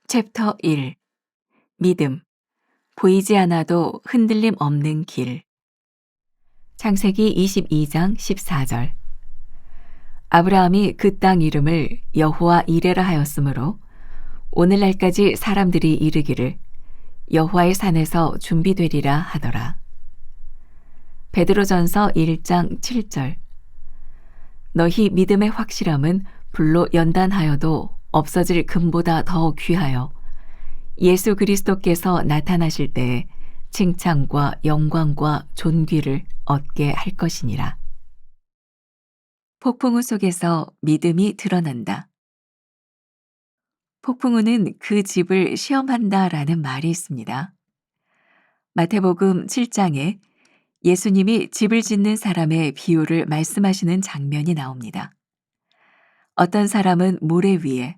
챕터 1. 믿음. 보이지 않아도 흔들림 없는 길. 창세기 22장 14절. 아브라함이 그 땅 이름을 여호와 이레라 하였으므로 오늘날까지 사람들이 이르기를 여호와의 산에서 준비되리라 하더라. 베드로전서 1장 7절. 너희 믿음의 확실함은 불로 연단하여도 없어질 금보다 더 귀하여 예수 그리스도께서 나타나실 때에 칭찬과 영광과 존귀를 얻게 할 것이니라. 폭풍우 속에서 믿음이 드러난다. 폭풍우는 그 집을 시험한다라는 말이 있습니다. 마태복음 7장에 예수님이 집을 짓는 사람의 비유를 말씀하시는 장면이 나옵니다. 어떤 사람은 모래 위에,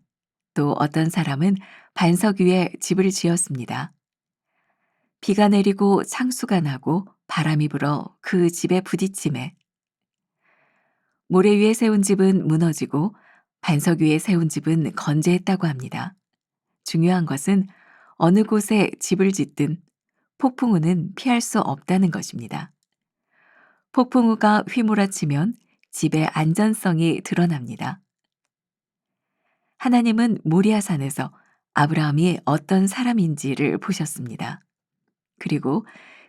또 어떤 사람은 반석 위에 집을 지었습니다. 비가 내리고 창수가 나고 바람이 불어 그 집에 부딪힘에 모래 위에 세운 집은 무너지고 반석 위에 세운 집은 건재했다고 합니다. 중요한 것은 어느 곳에 집을 짓든 폭풍우는 피할 수 없다는 것입니다. 폭풍우가 휘몰아치면 집의 안전성이 드러납니다. 하나님은 모리아산에서 아브라함이 어떤 사람인지를 보셨습니다. 그리고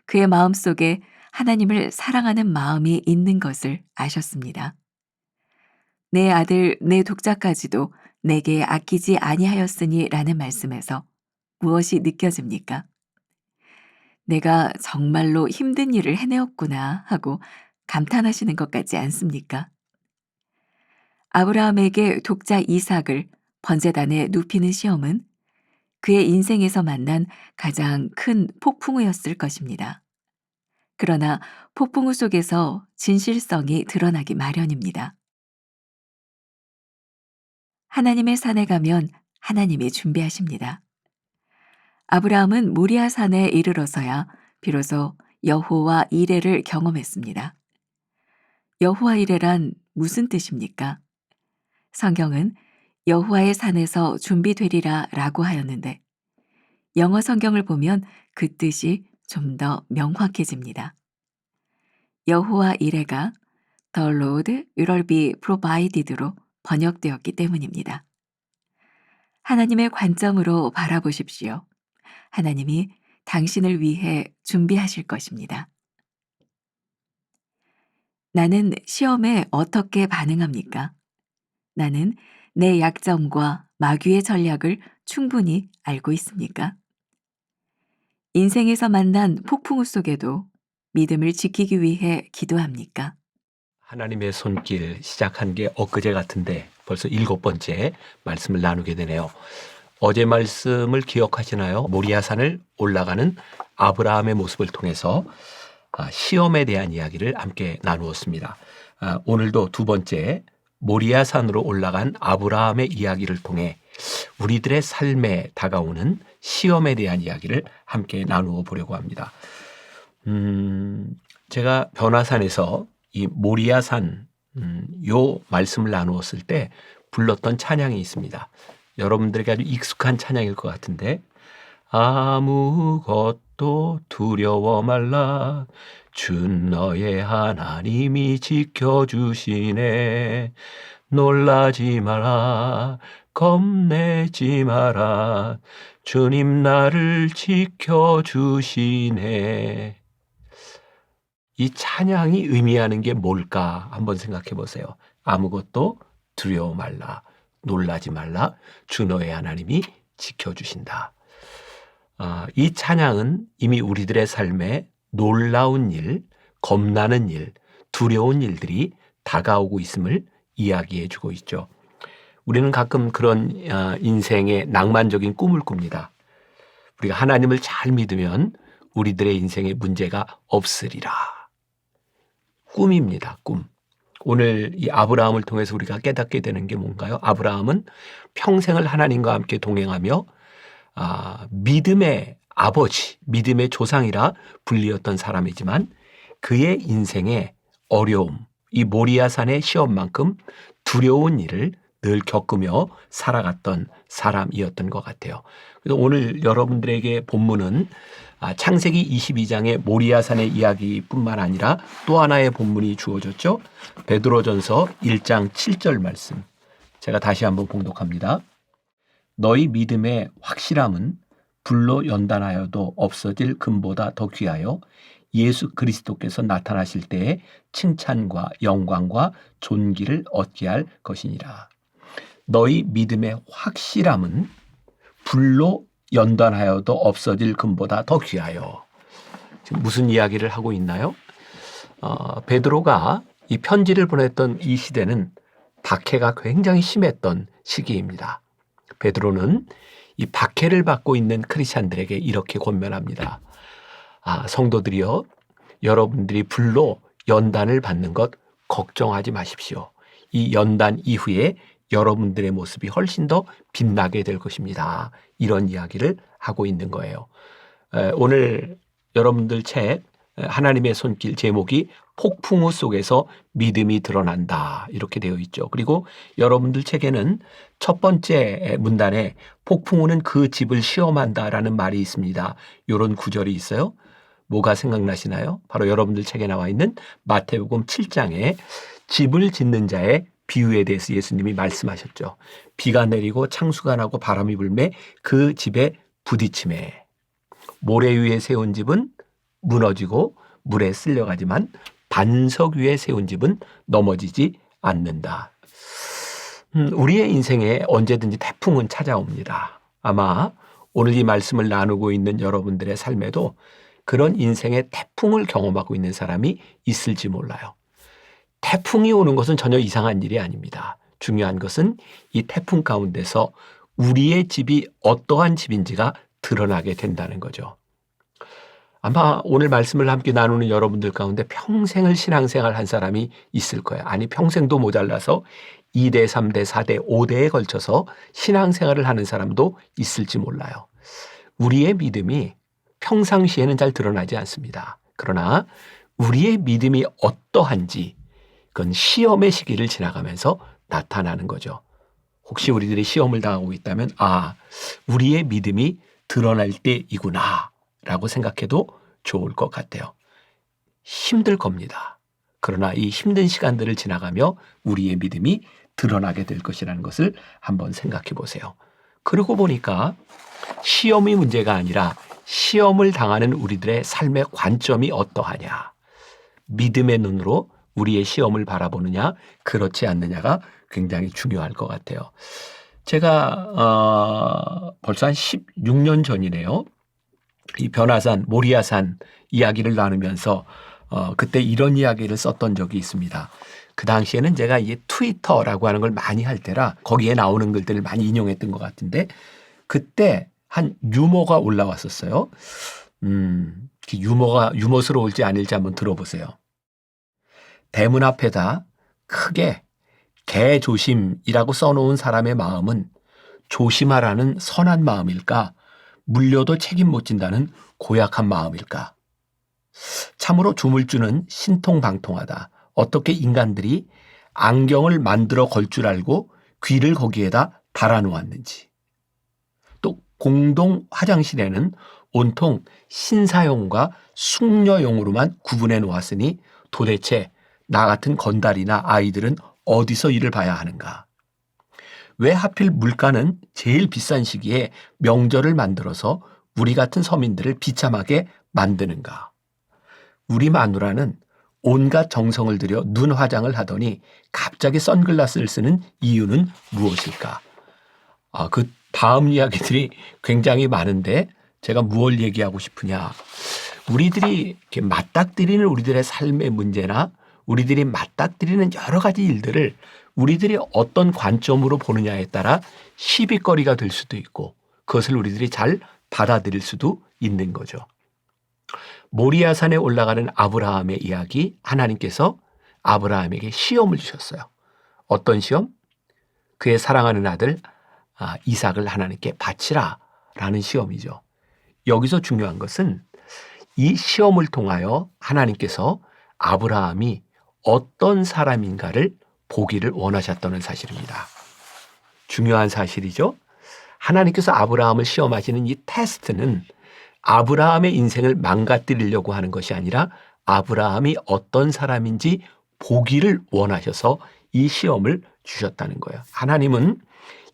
그의 마음속에 하나님을 사랑하는 마음이 있는 것을 아셨습니다. 내 아들, 내 독자까지도 내게 아끼지 아니하였으니 라는 말씀에서 무엇이 느껴집니까? 내가 정말로 힘든 일을 해내었구나 하고 감탄하시는 것 같지 않습니까? 아브라함에게 독자 이삭을 번제단에 눕히는 시험은 그의 인생에서 만난 가장 큰 폭풍우였을 것입니다. 그러나 폭풍우 속에서 진실성이 드러나기 마련입니다. 하나님의 산에 가면 하나님이 준비하십니다. 아브라함은 모리아 산에 이르러서야 비로소 여호와 이레를 경험했습니다. 여호와 이레란 무슨 뜻입니까? 성경은 여호와의 산에서 준비되리라 라고 하였는데 영어 성경을 보면 그 뜻이 좀 더 명확해집니다. 여호와 이레가 The Lord will be provided로 번역되었기 때문입니다. 하나님의 관점으로 바라보십시오. 하나님이 당신을 위해 준비하실 것입니다. 나는 시험에 어떻게 반응합니까? 나는 내 약점과 마귀의 전략을 충분히 알고 있습니까? 인생에서 만난 폭풍우 속에도 믿음을 지키기 위해 기도합니까? 하나님의 손길 시작한 게 엊그제 같은데 벌써 7번째 말씀을 나누게 되네요. 어제 말씀을 기억하시나요? 모리아산을 올라가는 아브라함의 모습을 통해서 시험에 대한 이야기를 함께 나누었습니다. 오늘도 두 번째 모리아산으로 올라간 아브라함의 이야기를 통해 우리들의 삶에 다가오는 시험에 대한 이야기를 함께 나누어 보려고 합니다. 제가 변화산에서 이 모리아산 요 말씀을 나누었을 때 불렀던 찬양이 있습니다. 여러분들에게 아주 익숙한 찬양일 것 같은데 아무것도 두려워 말라 준 너의 하나님이 지켜주시네 놀라지 마라 겁내지 마라 주님 나를 지켜주시네. 이 찬양이 의미하는 게 뭘까 한번 생각해 보세요. 아무것도 두려워 말라, 놀라지 말라, 주 너의 하나님이 지켜주신다. 이 찬양은 이미 우리들의 삶에 놀라운 일, 겁나는 일, 두려운 일들이 다가오고 있음을 이야기해 주고 있죠. 우리는 가끔 그런 인생의 낭만적인 꿈을 꿉니다. 우리가 하나님을 잘 믿으면 우리들의 인생에 문제가 없으리라. 꿈입니다. 꿈. 오늘 이 아브라함을 통해서 우리가 깨닫게 되는 게 뭔가요? 아브라함은 평생을 하나님과 함께 동행하며 믿음의 아버지, 믿음의 조상이라 불리었던 사람이지만 그의 인생의 어려움, 이 모리아산의 시험만큼 두려운 일을 늘 겪으며 살아갔던 사람이었던 것 같아요. 그래서 오늘 여러분들에게 본문은 창세기 22장의 모리아산의 이야기뿐만 아니라 또 하나의 본문이 주어졌죠. 베드로전서 1장 7절 말씀. 제가 다시 한번 봉독합니다. 너희 믿음의 확실함은 불로 연단하여도 없어질 금보다 더 귀하여 예수 그리스도께서 나타나실 때에 칭찬과 영광과 존귀를 얻게 할 것이니라. 너희 믿음의 확실함은 불로 연단하여도 없어질 금보다 더 귀하여. 지금 무슨 이야기를 하고 있나요? 베드로가 이 편지를 보냈던 이 시대는 박해가 굉장히 심했던 시기입니다. 베드로는 이 박해를 받고 있는 크리스찬들에게 이렇게 권면합니다. 성도들이여, 여러분들이 불로 연단을 받는 것 걱정하지 마십시오. 이 연단 이후에 여러분들의 모습이 훨씬 더 빛나게 될 것입니다. 이런 이야기를 하고 있는 거예요. 오늘 여러분들 책 하나님의 손길 제목이 폭풍우 속에서 믿음이 드러난다 이렇게 되어 있죠. 그리고 여러분들 책에는 첫 번째 문단에 폭풍우는 그 집을 시험한다라는 말이 있습니다. 이런 구절이 있어요. 뭐가 생각나시나요? 바로 여러분들 책에 나와 있는 마태복음 7장에 집을 짓는 자의 비유에 대해서 예수님이 말씀하셨죠. 비가 내리고 창수가 나고 바람이 불매 그 집에 부딪힘에 모래 위에 세운 집은 무너지고 물에 쓸려가지만 반석 위에 세운 집은 넘어지지 않는다. 우리의 인생에 언제든지 태풍은 찾아옵니다. 아마 오늘 이 말씀을 나누고 있는 여러분들의 삶에도 그런 인생의 태풍을 경험하고 있는 사람이 있을지 몰라요. 태풍이 오는 것은 전혀 이상한 일이 아닙니다. 중요한 것은 이 태풍 가운데서 우리의 집이 어떠한 집인지가 드러나게 된다는 거죠. 아마 오늘 말씀을 함께 나누는 여러분들 가운데 평생을 신앙생활 한 사람이 있을 거예요. 아니 평생도 모자라서 2대, 3대, 4대, 5대에 걸쳐서 신앙생활을 하는 사람도 있을지 몰라요. 우리의 믿음이 평상시에는 잘 드러나지 않습니다. 그러나 우리의 믿음이 어떠한지 그건 시험의 시기를 지나가면서 나타나는 거죠. 혹시 우리들이 시험을 당하고 있다면 우리의 믿음이 드러날 때이구나 라고 생각해도 좋을 것 같아요. 힘들 겁니다. 그러나 이 힘든 시간들을 지나가며 우리의 믿음이 드러나게 될 것이라는 것을 한번 생각해 보세요. 그러고 보니까 시험이 문제가 아니라 시험을 당하는 우리들의 삶의 관점이 어떠하냐. 믿음의 눈으로 우리의 시험을 바라보느냐 그렇지 않느냐가 굉장히 중요할 것 같아요. 제가 벌써 한 16년 전이네요. 이 변화산, 모리아산 이야기를 나누면서 그때 이런 이야기를 썼던 적이 있습니다. 그 당시에는 제가 이 트위터라고 하는 걸 많이 할 때라 거기에 나오는 글들을 많이 인용했던 것 같은데 그때 한 유머가 올라왔었어요. 유머스러울지 아닐지 한번 들어보세요. 대문 앞에다 크게 개 조심이라고 써놓은 사람의 마음은 조심하라는 선한 마음일까? 물려도 책임 못 진다는 고약한 마음일까? 참으로 조물주는 신통방통하다. 어떻게 인간들이 안경을 만들어 걸 줄 알고 귀를 거기에다 달아놓았는지. 또 공동 화장실에는 온통 신사용과 숙녀용으로만 구분해 놓았으니 도대체 나 같은 건달이나 아이들은 어디서 일을 봐야 하는가? 왜 하필 물가는 제일 비싼 시기에 명절을 만들어서 우리 같은 서민들을 비참하게 만드는가? 우리 마누라는 온갖 정성을 들여 눈 화장을 하더니 갑자기 선글라스를 쓰는 이유는 무엇일까? 그 다음 이야기들이 굉장히 많은데 제가 무엇을 얘기하고 싶으냐? 우리들이 이렇게 맞닥뜨리는 우리들의 삶의 문제나 우리들이 맞닥뜨리는 여러 가지 일들을 우리들이 어떤 관점으로 보느냐에 따라 시비거리가 될 수도 있고 그것을 우리들이 잘 받아들일 수도 있는 거죠. 모리아산에 올라가는 아브라함의 이야기, 하나님께서 아브라함에게 시험을 주셨어요. 어떤 시험? 그의 사랑하는 아들 이삭을 하나님께 바치라 라는 시험이죠. 여기서 중요한 것은 이 시험을 통하여 하나님께서 아브라함이 어떤 사람인가를 보기를 원하셨다는 사실입니다. 중요한 사실이죠. 하나님께서 아브라함을 시험하시는 이 테스트는 아브라함의 인생을 망가뜨리려고 하는 것이 아니라 아브라함이 어떤 사람인지 보기를 원하셔서 이 시험을 주셨다는 거예요. 하나님은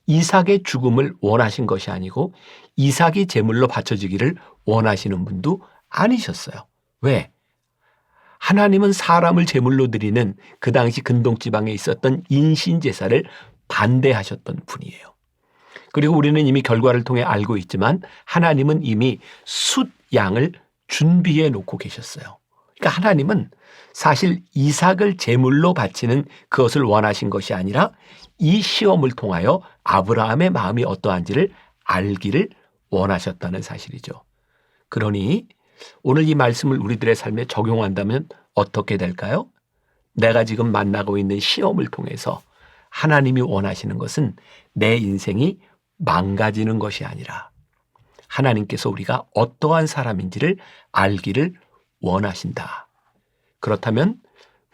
이삭의 죽음을 원하신 것이 아니고 이삭이 제물로 바쳐지기를 원하시는 분도 아니셨어요. 왜? 하나님은 사람을 제물로 드리는 그 당시 근동지방에 있었던 인신제사를 반대하셨던 분이에요. 그리고 우리는 이미 결과를 통해 알고 있지만 하나님은 이미 숫 양을 준비해 놓고 계셨어요. 그러니까 하나님은 사실 이삭을 제물로 바치는 그것을 원하신 것이 아니라 이 시험을 통하여 아브라함의 마음이 어떠한지를 알기를 원하셨다는 사실이죠. 그러니 오늘 이 말씀을 우리들의 삶에 적용한다면 어떻게 될까요? 내가 지금 만나고 있는 시험을 통해서 하나님이 원하시는 것은 내 인생이 망가지는 것이 아니라 하나님께서 우리가 어떠한 사람인지를 알기를 원하신다. 그렇다면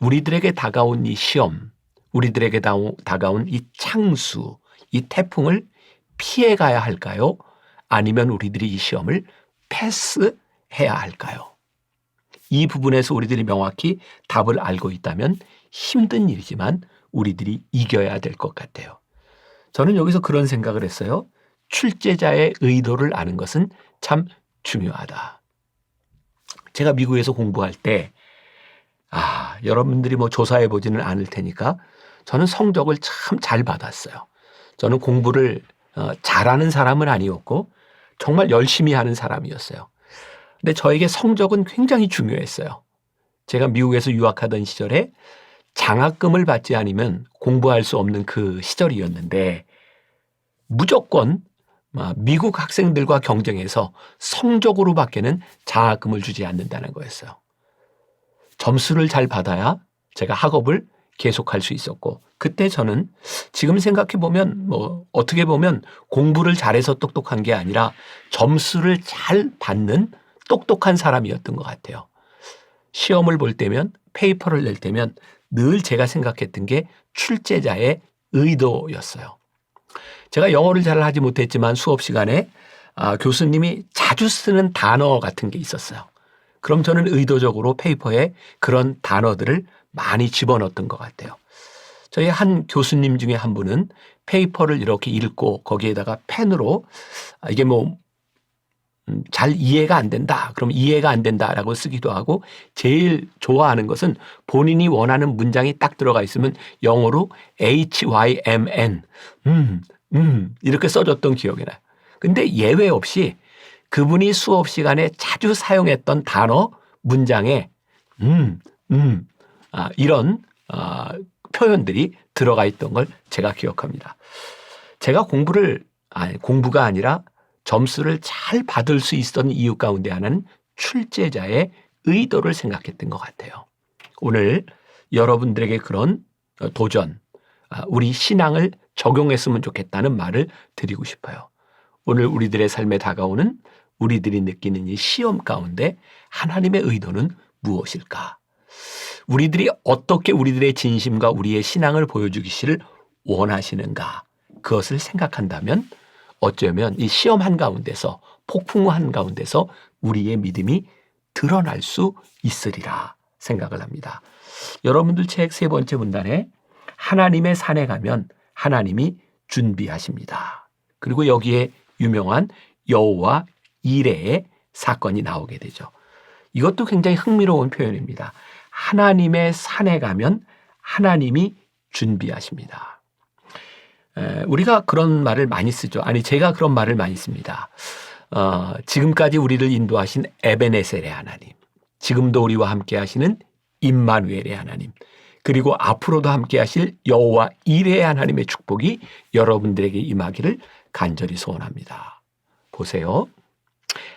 우리들에게 다가온 이 시험, 우리들에게 다가온 이 창수, 이 태풍을 피해가야 할까요? 아니면 우리들이 이 시험을 패스해야 할까요? 이 부분에서 우리들이 명확히 답을 알고 있다면 힘든 일이지만 우리들이 이겨야 될 것 같아요. 저는 여기서 그런 생각을 했어요. 출제자의 의도를 아는 것은 참 중요하다. 제가 미국에서 공부할 때 여러분들이 뭐 조사해 보지는 않을 테니까 저는 성적을 참 잘 받았어요. 저는 공부를 잘하는 사람은 아니었고 정말 열심히 하는 사람이었어요. 근데 저에게 성적은 굉장히 중요했어요. 제가 미국에서 유학하던 시절에 장학금을 받지 않으면 공부할 수 없는 그 시절이었는데 무조건 미국 학생들과 경쟁해서 성적으로밖에는 장학금을 주지 않는다는 거였어요. 점수를 잘 받아야 제가 학업을 계속할 수 있었고 그때 저는 지금 생각해 보면 어떻게 보면 공부를 잘해서 똑똑한 게 아니라 점수를 잘 받는 똑똑한 사람이었던 것 같아요. 시험을 볼 때면 페이퍼를 낼 때면 늘 제가 생각했던 게 출제자의 의도였어요. 제가 영어를 잘 하지 못했지만 수업 시간에 교수님이 자주 쓰는 단어 같은 게 있었어요. 그럼 저는 의도적으로 페이퍼에 그런 단어들을 많이 집어넣었던 것 같아요. 저희 한 교수님 중에 한 분은 페이퍼를 이렇게 읽고 거기에다가 펜으로 이게 잘 이해가 안 된다. 그럼 이해가 안 된다라고 쓰기도 하고 제일 좋아하는 것은 본인이 원하는 문장이 딱 들어가 있으면 영어로 HYMN 이렇게 써줬던 기억이 나요. 근데 예외 없이 그분이 수업 시간에 자주 사용했던 단어 문장에 이런 표현들이 들어가 있던 걸 제가 기억합니다. 제가 공부가 아니라 점수를 잘 받을 수 있었던 이유 가운데 하나는 출제자의 의도를 생각했던 것 같아요. 오늘 여러분들에게 그런 도전, 우리 신앙을 적용했으면 좋겠다는 말을 드리고 싶어요. 오늘 우리들의 삶에 다가오는 우리들이 느끼는 이 시험 가운데 하나님의 의도는 무엇일까? 우리들이 어떻게 우리들의 진심과 우리의 신앙을 보여주기를 원하시는가? 그것을 생각한다면 어쩌면 이 시험 한가운데서 폭풍 한가운데서 우리의 믿음이 드러날 수 있으리라 생각을 합니다. 여러분들 책 세 번째 문단에 하나님의 산에 가면 하나님이 준비하십니다. 그리고 여기에 유명한 여호와 이레의 사건이 나오게 되죠. 이것도 굉장히 흥미로운 표현입니다. 하나님의 산에 가면 하나님이 준비하십니다. 우리가 그런 말을 많이 쓰죠. 제가 그런 말을 많이 씁니다. 지금까지 우리를 인도하신 에베네셀의 하나님, 지금도 우리와 함께 하시는 임마누엘의 하나님, 그리고 앞으로도 함께 하실 여호와 이레의 하나님의 축복이 여러분들에게 임하기를 간절히 소원합니다. 보세요.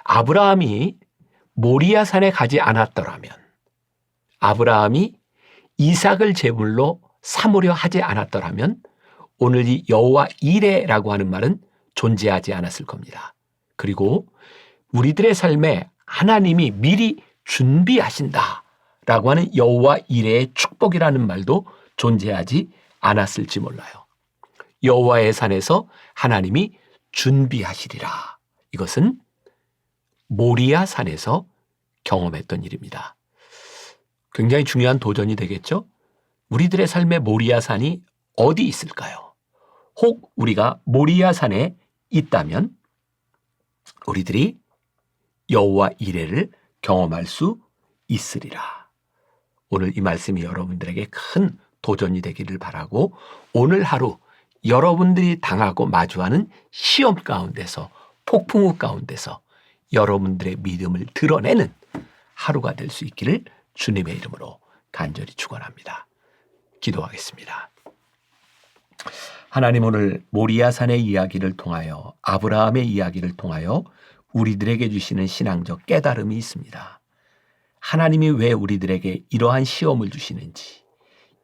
아브라함이 모리아산에 가지 않았더라면, 아브라함이 이삭을 제물로 삼으려 하지 않았더라면 오늘 이 여호와 이레라고 하는 말은 존재하지 않았을 겁니다. 그리고 우리들의 삶에 하나님이 미리 준비하신다라고 하는 여호와 이레의 축복이라는 말도 존재하지 않았을지 몰라요. 여호와의 산에서 하나님이 준비하시리라. 이것은 모리아 산에서 경험했던 일입니다. 굉장히 중요한 도전이 되겠죠? 우리들의 삶의 모리아 산이 어디 있을까요? 혹 우리가 모리아 산에 있다면 우리들이 여호와 이레를 경험할 수 있으리라. 오늘 이 말씀이 여러분들에게 큰 도전이 되기를 바라고, 오늘 하루 여러분들이 당하고 마주하는 시험 가운데서, 폭풍우 가운데서 여러분들의 믿음을 드러내는 하루가 될 수 있기를 주님의 이름으로 간절히 축원합니다. 기도하겠습니다. 하나님, 오늘 모리아산의 이야기를 통하여, 아브라함의 이야기를 통하여 우리들에게 주시는 신앙적 깨달음이 있습니다. 하나님이 왜 우리들에게 이러한 시험을 주시는지,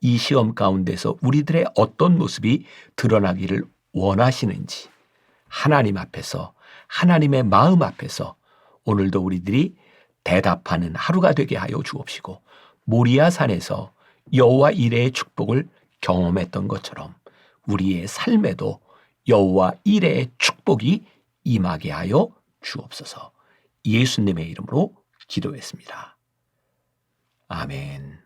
이 시험 가운데서 우리들의 어떤 모습이 드러나기를 원하시는지, 하나님 앞에서, 하나님의 마음 앞에서 오늘도 우리들이 대답하는 하루가 되게 하여 주옵시고, 모리아산에서 여호와 이레의 축복을 경험했던 것처럼 우리의 삶에도 여호와 이레의 축복이 임하게 하여 주옵소서. 예수님의 이름으로 기도했습니다. 아멘.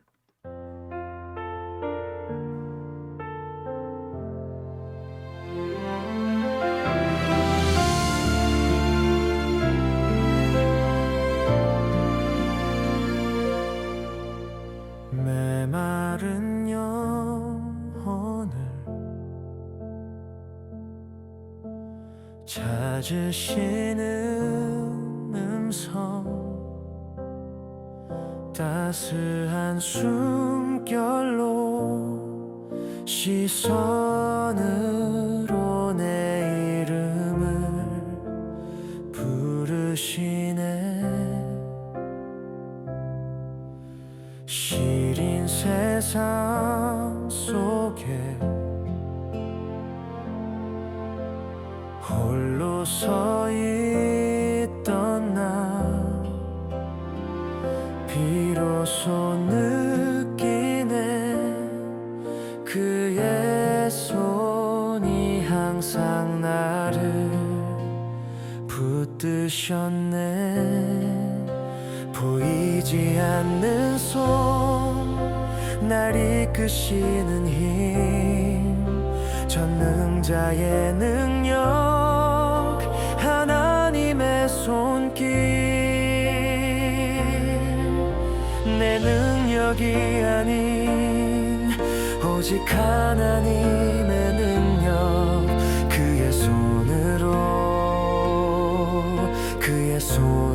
메마른 영혼을 찾으시는 음성, 따스한 숨결로 시선으로 내 이름을 부르시네. 시린 세상 속에 홀로 서 있던 나, 비로소 느끼네. 그의 손이 항상 나를 붙드셨네. 보이지 않는 손, 날 이끄시는 힘, 전능자의 능력, 하나님의 손길. 내 능력이 아닌 오직 하나님의 능력, 그의 손으로, 그의 손